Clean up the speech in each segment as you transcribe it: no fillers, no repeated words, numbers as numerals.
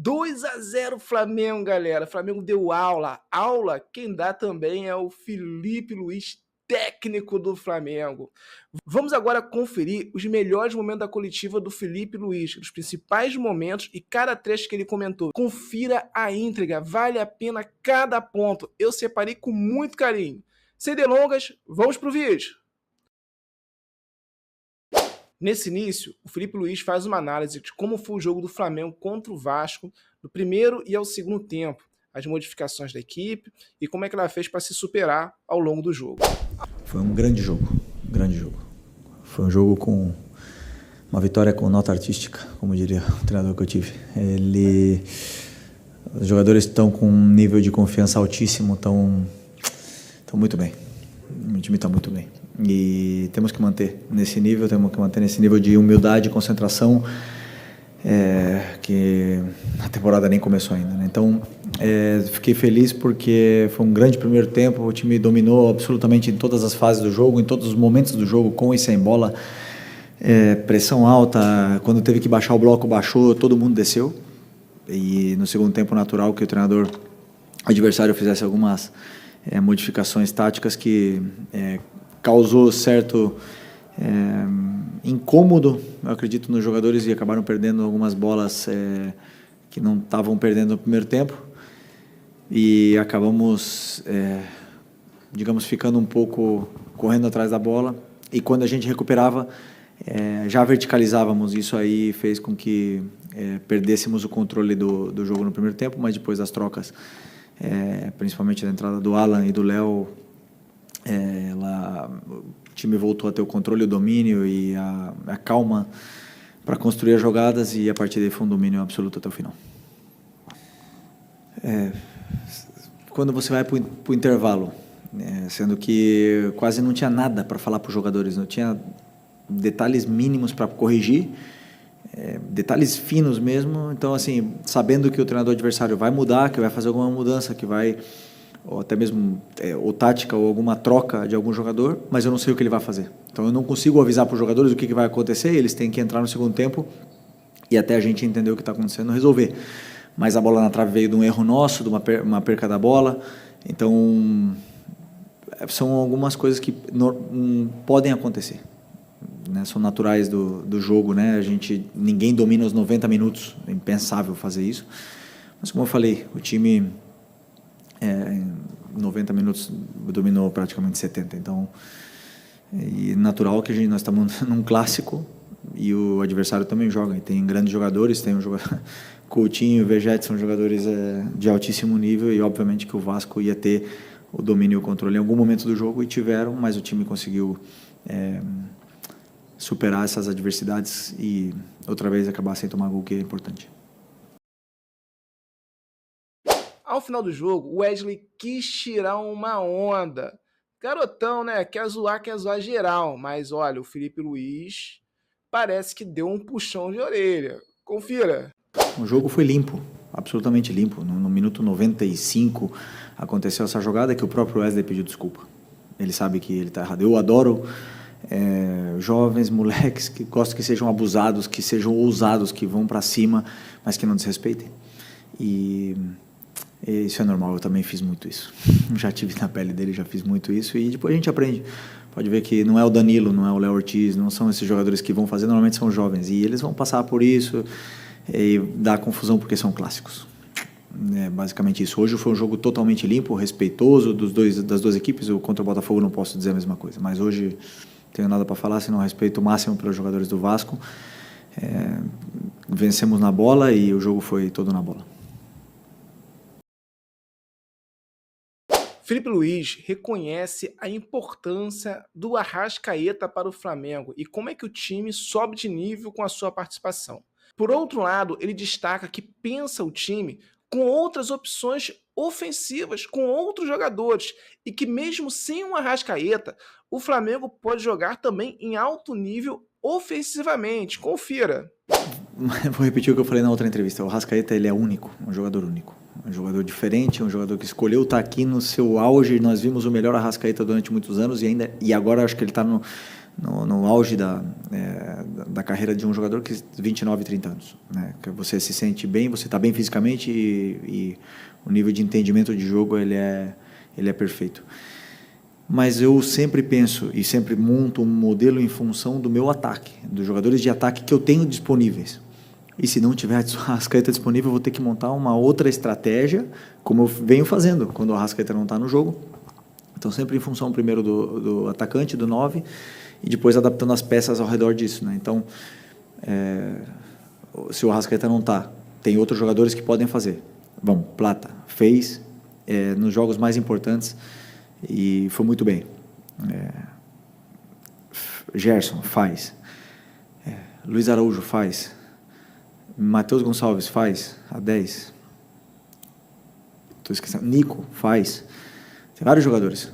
2-0 Flamengo, galera. Flamengo deu aula. Aula, quem dá também é o Felipe Luiz, técnico do Flamengo. Vamos agora conferir os melhores momentos da coletiva do Felipe Luiz, os principais momentos e cada trecho que ele comentou. Confira a íntegra, vale a pena cada ponto. Eu separei com muito carinho. Sem delongas, vamos pro vídeo. Nesse início, o Felipe Luiz faz uma análise de como foi o jogo do Flamengo contra o Vasco, do primeiro e ao segundo tempo, as modificações da equipe e como é que ela fez para se superar ao longo do jogo. Foi um grande jogo, grande jogo. Foi um jogo com uma vitória com nota artística, como diria o treinador que eu tive. Os jogadores estão com um nível de confiança altíssimo, estão muito bem. O time está muito bem. E temos que manter nesse nível, de humildade e concentração, que a temporada nem começou ainda, né? Então, fiquei feliz porque foi um grande primeiro tempo, o time dominou absolutamente em todas as fases do jogo, em todos os momentos do jogo, com e sem bola, pressão alta, quando teve que baixar o bloco, baixou, todo mundo desceu. E no segundo tempo, natural que o treinador adversário fizesse algumas modificações táticas que causou certo incômodo, eu acredito, nos jogadores, e acabaram perdendo algumas bolas que não estavam perdendo no primeiro tempo, e acabamos, digamos, ficando um pouco correndo atrás da bola, e quando a gente recuperava, já verticalizávamos. Isso aí fez com que perdêssemos o controle do jogo no primeiro tempo, mas depois das trocas, principalmente da entrada do Alan e do Léo, o time voltou a ter o controle, o domínio e a calma para construir as jogadas, e a partir daí foi um domínio absoluto até o final. Quando você vai para o intervalo, sendo que quase não tinha nada para falar para os jogadores, não tinha detalhes mínimos para corrigir, detalhes finos mesmo, então assim, sabendo que o treinador adversário vai mudar, que vai fazer alguma mudança, que vai, ou até mesmo ou tática ou alguma troca de algum jogador, mas eu não sei o que ele vai fazer. Então eu não consigo avisar para os jogadores o que vai acontecer, eles têm que entrar no segundo tempo e até a gente entender o que está acontecendo, resolver. Mas a bola na trave veio de um erro nosso, de uma perca da bola, então são algumas coisas que podem acontecer, né? São naturais do jogo, né? Ninguém domina os 90 minutos, é impensável fazer isso, mas como eu falei, o time em 90 minutos dominou praticamente 70, então é natural que nós estamos num clássico e o adversário também joga, e tem grandes jogadores, tem um jogador Coutinho e o Vegete, são jogadores de altíssimo nível, e obviamente que o Vasco ia ter o domínio e o controle em algum momento do jogo, e tiveram, mas o time conseguiu superar essas adversidades e outra vez acabar sem tomar gol, que é importante. Ao final do jogo, o Wesley quis tirar uma onda. Garotão, né? Quer zoar geral. Mas olha, o Felipe Luiz parece que deu um puxão de orelha. Confira. O jogo foi limpo, absolutamente limpo. No minuto 95 aconteceu essa jogada que o próprio Wesley pediu desculpa. Ele sabe que ele está errado. Eu adoro jovens, moleques que gostam que sejam abusados, que sejam ousados, que vão para cima, mas que não desrespeitem. E isso é normal, eu também fiz muito isso. Já tive na pele dele, já fiz muito isso, e depois a gente aprende. Pode ver que não é o Danilo, não é o Léo Ortiz, não são esses jogadores que vão fazer, normalmente são jovens, e eles vão passar por isso e dar confusão porque são clássicos. É basicamente isso. Hoje foi um jogo totalmente limpo, respeitoso das duas equipes. Eu contra o Botafogo não posso dizer a mesma coisa, mas hoje não tenho nada para falar, senão respeito máximo pelos jogadores do Vasco. Vencemos na bola e o jogo foi todo na bola. Felipe Luiz reconhece a importância do Arrascaeta para o Flamengo e como é que o time sobe de nível com a sua participação. Por outro lado, ele destaca que pensa o time com outras opções ofensivas, com outros jogadores, e que mesmo sem um Arrascaeta, o Flamengo pode jogar também em alto nível ofensivamente. Confira. Vou repetir o que eu falei na outra entrevista. O Arrascaeta, ele é único, um jogador único. Um jogador diferente, um jogador que escolheu estar aqui no seu auge. Nós vimos o melhor Arrascaeta durante muitos anos e agora acho que ele está no auge da carreira de um jogador que 29, 30 anos, né? Que você se sente bem, você está bem fisicamente e o nível de entendimento de jogo ele é perfeito. Mas eu sempre penso e sempre monto um modelo em função do meu ataque, dos jogadores de ataque que eu tenho disponíveis. E se não tiver a Arrascaeta disponível, eu vou ter que montar uma outra estratégia, como eu venho fazendo quando o Arrascaeta não está no jogo. Então, sempre em função primeiro do atacante, do 9, e depois adaptando as peças ao redor disso, né? Então, se o Arrascaeta não está, tem outros jogadores que podem fazer. Bom, Plata fez nos jogos mais importantes e foi muito bem. Gerson faz. Luiz Araújo faz. Matheus Gonçalves faz a 10. Estou esquecendo. Nico faz. Tem vários jogadores.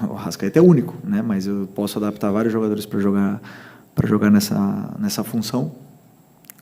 O Arrascaeta é único, né? Mas eu posso adaptar vários jogadores para jogar nessa função.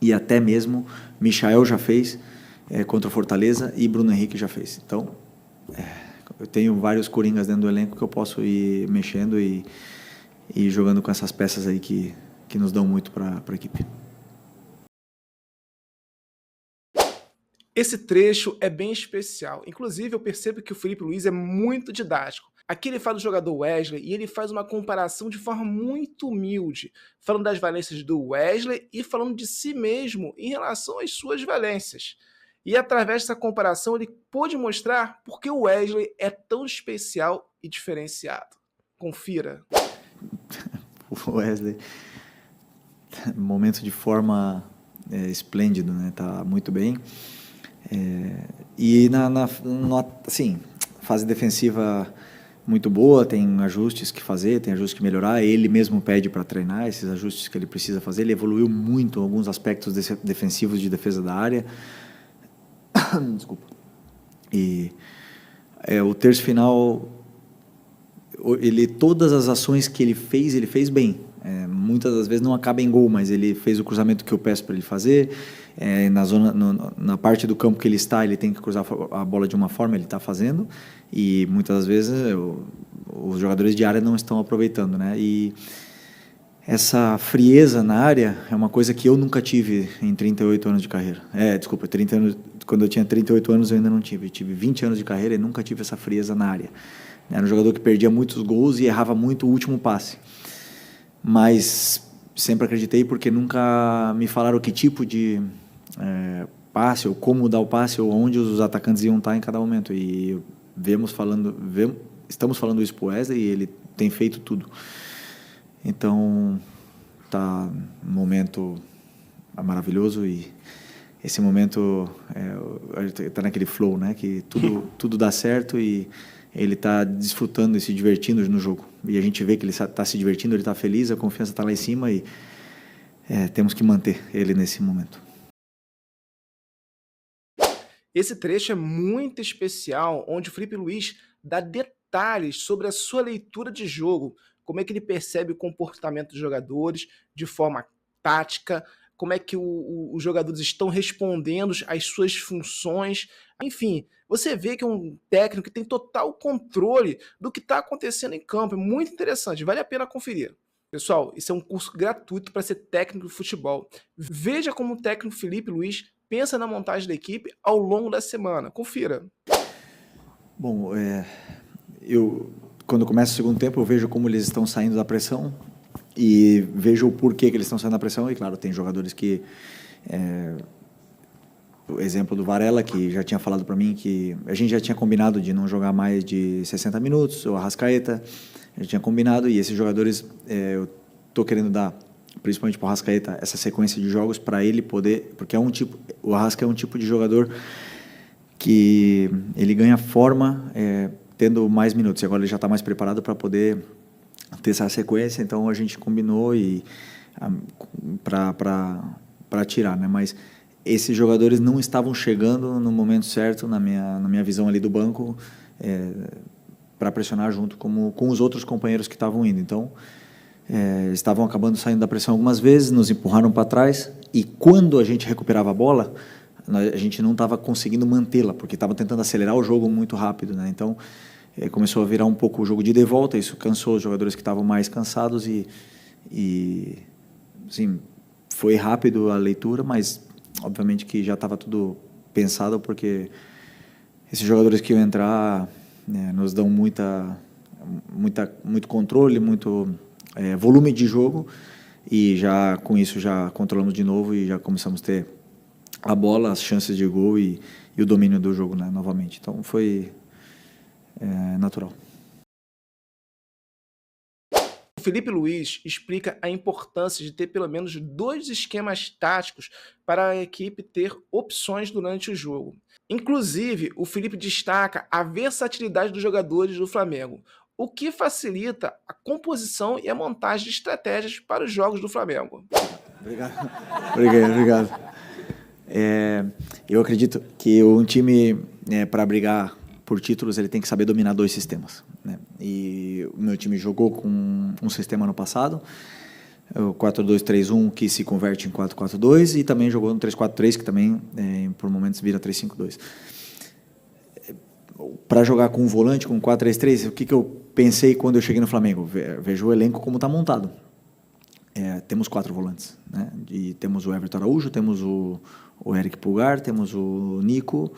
E até mesmo Michael já fez contra o Fortaleza e Bruno Henrique já fez. Então, eu tenho vários coringas dentro do elenco que eu posso ir mexendo e jogando com essas peças aí que nos dão muito para a equipe. Esse trecho é bem especial. Inclusive, eu percebo que o Filipe Luís é muito didático. Aqui ele fala do jogador Wesley e ele faz uma comparação de forma muito humilde, falando das valências do Wesley e falando de si mesmo em relação às suas valências. E através dessa comparação ele pôde mostrar por que o Wesley é tão especial e diferenciado. Confira. O Wesley, momento de forma esplêndido, né? Tá muito bem. E assim, fase defensiva muito boa, tem ajustes que fazer, tem ajustes que melhorar, ele mesmo pede para treinar esses ajustes que ele precisa fazer, ele evoluiu muito em alguns aspectos defensivos de defesa da área. Desculpa. E o terço final, todas as ações que ele fez bem. Muitas das vezes não acaba em gol, mas ele fez o cruzamento que eu peço para ele fazer. Na parte do campo que ele está, ele tem que cruzar a bola de uma forma, ele está fazendo. E muitas das vezes os jogadores de área não estão aproveitando, né? E essa frieza na área é uma coisa que eu nunca tive em 38 anos de carreira. 30 anos, quando eu tinha 38 anos eu ainda não tive. Eu tive 20 anos de carreira e nunca tive essa frieza na área. Era um jogador que perdia muitos gols e errava muito o último passe. Mas sempre acreditei porque nunca me falaram que tipo de passe, ou como dar o passe, ou onde os atacantes iam estar em cada momento. E estamos falando isso para o Wesley e ele tem feito tudo. Então, tá um momento maravilhoso e esse momento tá naquele flow, né? Que tudo dá certo e ele está desfrutando e se divertindo no jogo. E a gente vê que ele está se divertindo, ele está feliz, a confiança está lá em cima e temos que manter ele nesse momento. Esse trecho é muito especial, onde o Filipe Luís dá detalhes sobre a sua leitura de jogo, como é que ele percebe o comportamento dos jogadores de forma tática, como é que os jogadores estão respondendo às suas funções. Enfim, você vê que é um técnico que tem total controle do que está acontecendo em campo. É muito interessante, vale a pena conferir. Pessoal, isso é um curso gratuito para ser técnico de futebol. Veja como o técnico Filipe Luís pensa na montagem da equipe ao longo da semana. Confira. Bom, quando começa o segundo tempo, eu vejo como eles estão saindo da pressão e vejo o porquê que eles estão saindo da pressão. E, claro, tem jogadores que... o exemplo do Varela, que já tinha falado para mim que a gente já tinha combinado de não jogar mais de 60 minutos, o Arrascaeta, a gente tinha combinado, e esses jogadores eu estou querendo dar, principalmente para o Arrascaeta, essa sequência de jogos para ele poder... Porque o Arrasca é um tipo de jogador que ele ganha forma tendo mais minutos, e agora ele já está mais preparado para poder ter essa sequência, então a gente combinou para tirar, né? Mas esses jogadores não estavam chegando no momento certo, na minha visão ali do banco, para pressionar junto com os outros companheiros que estavam indo. Então, estavam acabando saindo da pressão algumas vezes, nos empurraram para trás, e quando a gente recuperava a bola, a gente não estava conseguindo mantê-la, porque estava tentando acelerar o jogo muito rápido, né? Então, começou a virar um pouco o jogo de volta, isso cansou os jogadores que estavam mais cansados e assim, foi rápido a leitura, mas obviamente que já estava tudo pensado, porque esses jogadores que iam entrar, né, nos dão muito controle, muito volume de jogo, e já com isso já controlamos de novo e já começamos a ter a bola, as chances de gol e o domínio do jogo, né, novamente. Então foi natural. O Felipe Luiz explica a importância de ter pelo menos 2 esquemas táticos para a equipe ter opções durante o jogo. Inclusive, o Felipe destaca a versatilidade dos jogadores do Flamengo, o que facilita a composição e a montagem de estratégias para os jogos do Flamengo. Obrigado. Obrigado. Eu acredito que um time, para brigar por títulos, ele tem que saber dominar 2 sistemas, né? E o meu time jogou com um sistema no passado, o 4-2-3-1, que se converte em 4-4-2, e também jogou no 3-4-3, que também, por momentos, vira 3-5-2. Para jogar com um volante, com 4-3-3, o que eu pensei quando eu cheguei no Flamengo? Vejo o elenco como está montado. Temos 4 volantes, né? E temos o Everton Araújo, temos o Eric Pulgar, temos o Nico,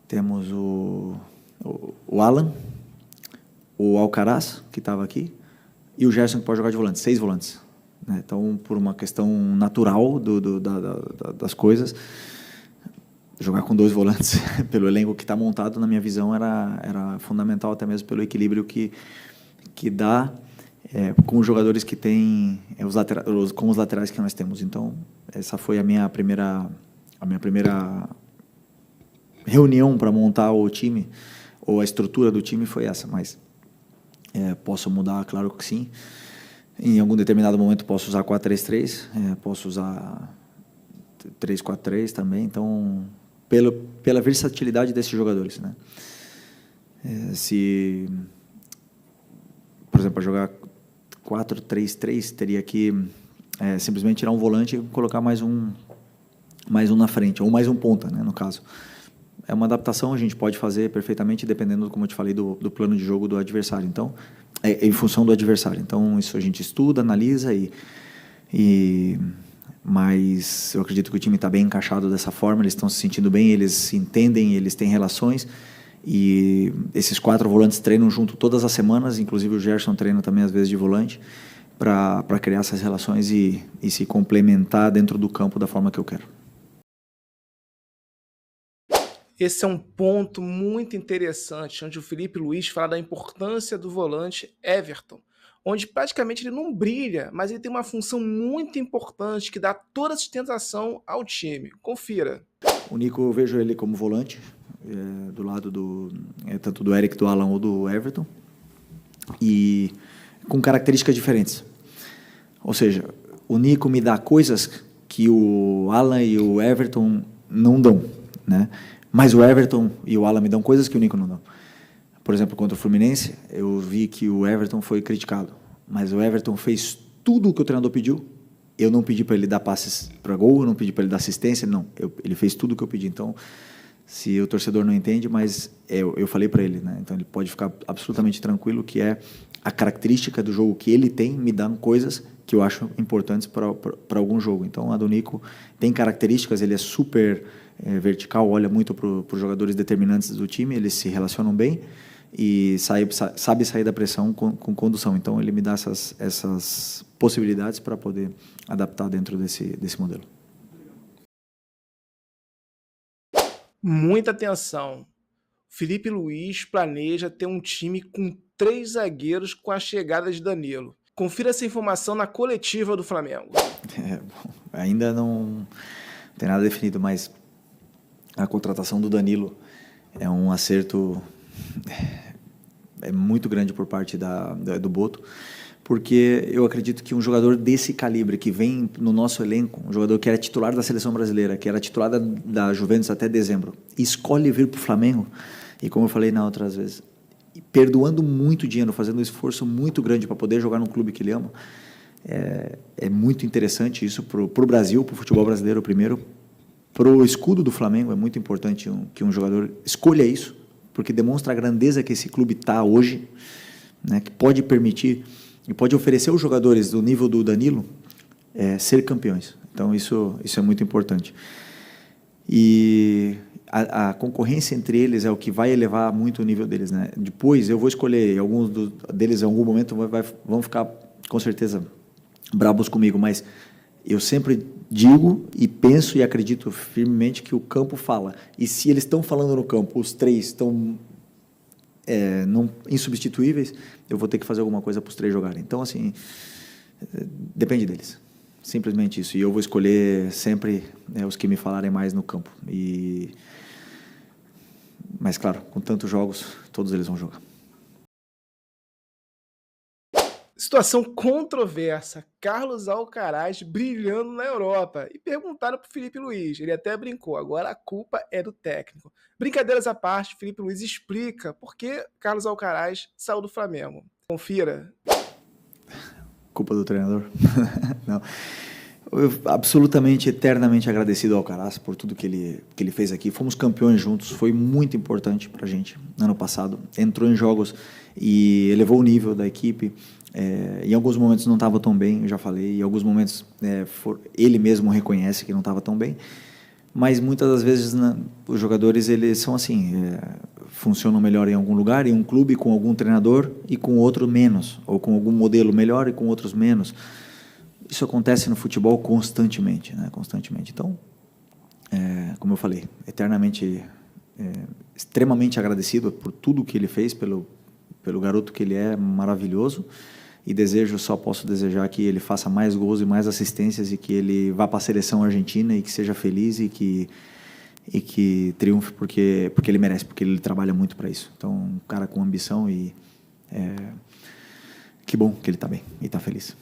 temos o Alan, o Alcaraz, que estava aqui, e o Gerson, que pode jogar de volante, 6 volantes, né? Então, por uma questão natural das coisas, jogar com 2 volantes pelo elenco que está montado, na minha visão, era fundamental, até mesmo pelo equilíbrio que dá com os jogadores que têm com os laterais que nós temos. Então, essa foi a minha primeira reunião para montar o time, ou a estrutura do time foi essa, mas posso mudar, claro que sim. Em algum determinado momento posso usar 4-3-3, posso usar 3-4-3 também, então, pela versatilidade desses jogadores, né? Se, por exemplo, para jogar 4-3-3, teria que simplesmente tirar um volante e colocar mais um na frente, ou mais um ponta, né, no caso. É uma adaptação, a gente pode fazer perfeitamente, dependendo, como eu te falei, do plano de jogo do adversário. Então, em função do adversário. Então, isso a gente estuda, analisa, mas eu acredito que o time está bem encaixado dessa forma, eles estão se sentindo bem, eles se entendem, eles têm relações, e esses 4 volantes treinam junto todas as semanas, inclusive o Gerson treina também às vezes de volante, para criar essas relações e se complementar dentro do campo da forma que eu quero. Esse é um ponto muito interessante, onde o Felipe Luiz fala da importância do volante Everton, onde praticamente ele não brilha, mas ele tem uma função muito importante que dá toda a sustentação ao time. Confira. O Nico, eu vejo ele como volante, do lado tanto do Eric, do Alan ou do Everton, e com características diferentes. Ou seja, o Nico me dá coisas que o Alan e o Everton não dão, né? Mas o Everton e o Alan me dão coisas que o Nico não dá. Por exemplo, contra o Fluminense, eu vi que o Everton foi criticado, mas o Everton fez tudo o que o treinador pediu. Eu não pedi para ele dar passes para gol, eu não pedi para ele dar assistência, não. Ele fez tudo o que eu pedi. Então, se o torcedor não entende, mas eu falei para ele, né? Então ele pode ficar absolutamente tranquilo que a característica do jogo que ele tem me dão coisas que eu acho importantes para algum jogo. Então, a do Nico tem características, ele é super vertical, olha muito para os jogadores determinantes do time, eles se relacionam bem e sabe sair da pressão com condução. Então, ele me dá essas possibilidades para poder adaptar dentro desse modelo. Muita atenção. Felipe Luiz planeja ter um time com 3 zagueiros com a chegada de Danilo. Confira essa informação na coletiva do Flamengo. Ainda não tem nada definido, mas a contratação do Danilo é um acerto muito grande por parte do Boto, porque eu acredito que um jogador desse calibre, que vem no nosso elenco, um jogador que era titular da seleção brasileira, que era titular da Juventus até dezembro, escolhe vir para o Flamengo, e como eu falei na outras vezes, perdoando muito dinheiro, fazendo um esforço muito grande para poder jogar num clube que ele ama, é muito interessante isso para o Brasil, para o futebol brasileiro primeiro, para o escudo do Flamengo é muito importante que um jogador escolha isso, porque demonstra a grandeza que esse clube está hoje, né, que pode permitir e pode oferecer aos jogadores do nível do Danilo ser campeões. Então isso é muito importante. E a concorrência entre eles é o que vai elevar muito o nível deles, né? Depois eu vou escolher, alguns deles em algum momento vão ficar com certeza brabos comigo, mas eu sempre digo e penso e acredito firmemente que o campo fala. E se eles estão falando no campo, os três estão insubstituíveis, eu vou ter que fazer alguma coisa para os três jogarem. Então, assim, depende deles. Simplesmente isso. E eu vou escolher sempre os que me falarem mais no campo. Mas, claro, com tantos jogos, todos eles vão jogar. Situação controversa. Carlos Alcaraz brilhando na Europa. E perguntaram para o Filipe Luiz. Ele até brincou. Agora a culpa é do técnico. Brincadeiras à parte, Filipe Luiz explica por que Carlos Alcaraz saiu do Flamengo. Confira. Culpa do treinador? Não. Eu absolutamente, eternamente agradecido ao Alcaraz por tudo que ele fez aqui. Fomos campeões juntos, foi muito importante para a gente no ano passado. Entrou em jogos e elevou o nível da equipe. Em alguns momentos não estava tão bem, eu já falei. Em alguns momentos ele mesmo reconhece que não estava tão bem. Mas muitas das vezes os jogadores eles são assim, funcionam melhor em algum lugar, em um clube com algum treinador e com outro menos, ou com algum modelo melhor e com outros menos. Isso acontece no futebol constantemente, né? Constantemente. Então, como eu falei, eternamente, extremamente agradecido por tudo que ele fez, pelo garoto que ele é, maravilhoso. E só posso desejar que ele faça mais gols e mais assistências e que ele vá para a seleção argentina e que seja feliz e que triunfe porque ele merece, porque ele trabalha muito para isso. Então, um cara com ambição e que bom que ele está bem e está feliz.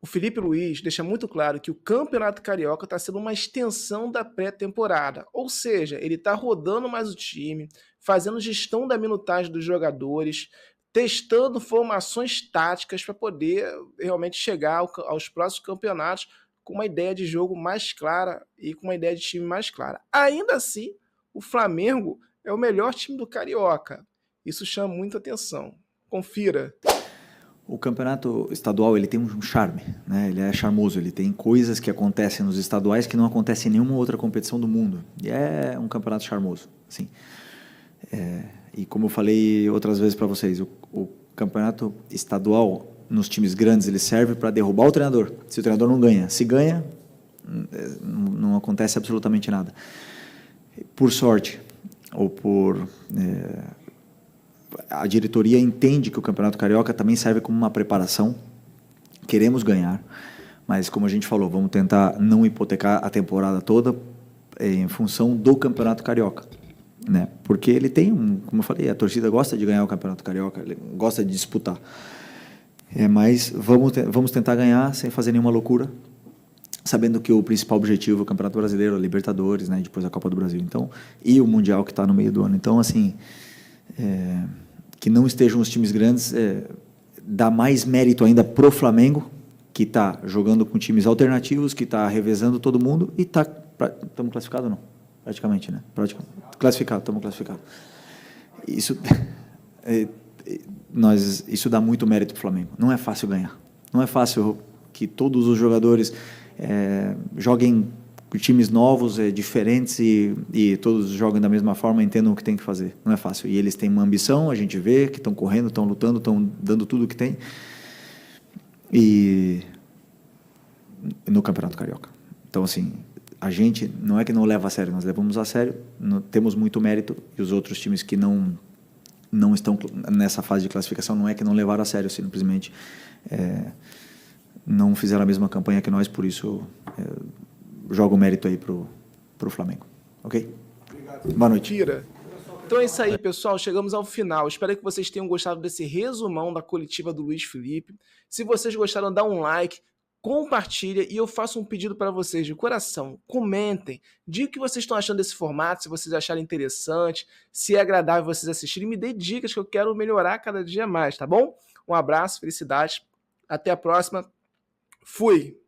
O Filipe Luiz deixa muito claro que o Campeonato Carioca está sendo uma extensão da pré-temporada, ou seja, ele está rodando mais o time, fazendo gestão da minutagem dos jogadores, testando formações táticas para poder realmente chegar aos próximos campeonatos com uma ideia de jogo mais clara e com uma ideia de time mais clara. Ainda assim, o Flamengo é o melhor time do Carioca. Isso chama muita atenção. Confira. O campeonato estadual ele tem um charme, né? Ele é charmoso, ele tem coisas que acontecem nos estaduais que não acontecem em nenhuma outra competição do mundo. E é um campeonato charmoso, assim. E como eu falei outras vezes para vocês, o campeonato estadual nos times grandes ele serve para derrubar o treinador. Se o treinador não ganha, se ganha, não acontece absolutamente nada. Por sorte ou por a diretoria entende que o Campeonato Carioca também serve como uma preparação. Queremos ganhar, mas como a gente falou, vamos tentar não hipotecar a temporada toda em função do Campeonato Carioca, né? Porque ele tem como eu falei, a torcida gosta de ganhar o Campeonato Carioca, ele gosta de disputar. Mas vamos tentar ganhar sem fazer nenhuma loucura, sabendo que o principal objetivo é o Campeonato Brasileiro, a Libertadores, né? Depois a Copa do Brasil, então, e o Mundial que está no meio do ano. Então, assim, que não estejam os times grandes, dá mais mérito ainda pro Flamengo, que está jogando com times alternativos, que está revezando todo mundo e estamos classificados ou não? Praticamente, né? Estamos classificados. Isso, isso dá muito mérito pro Flamengo. Não é fácil ganhar. Não é fácil que todos os jogadores joguem com times novos, diferentes e todos joguem da mesma forma, entendam o que tem que fazer. Não é fácil. E eles têm uma ambição, a gente vê que estão correndo, estão lutando, estão dando tudo o que tem. E no Campeonato Carioca. Então, assim, a gente não é que não leva a sério, nós levamos a sério, temos muito mérito, e os outros times que não estão nessa fase de classificação não é que não levaram a sério, simplesmente não fizeram a mesma campanha que nós, por isso jogo o mérito aí pro Flamengo. Ok? Obrigado. Boa noite. Tira. Então é isso aí, pessoal. Chegamos ao final. Espero que vocês tenham gostado desse resumão da coletiva do Luiz Felipe. Se vocês gostaram, dá um like, compartilha e eu faço um pedido para vocês de coração. Comentem, digam o que vocês estão achando desse formato, se vocês acharem interessante, se é agradável vocês assistirem. Me dê dicas que eu quero melhorar cada dia mais, tá bom? Um abraço, felicidades. Até a próxima. Fui!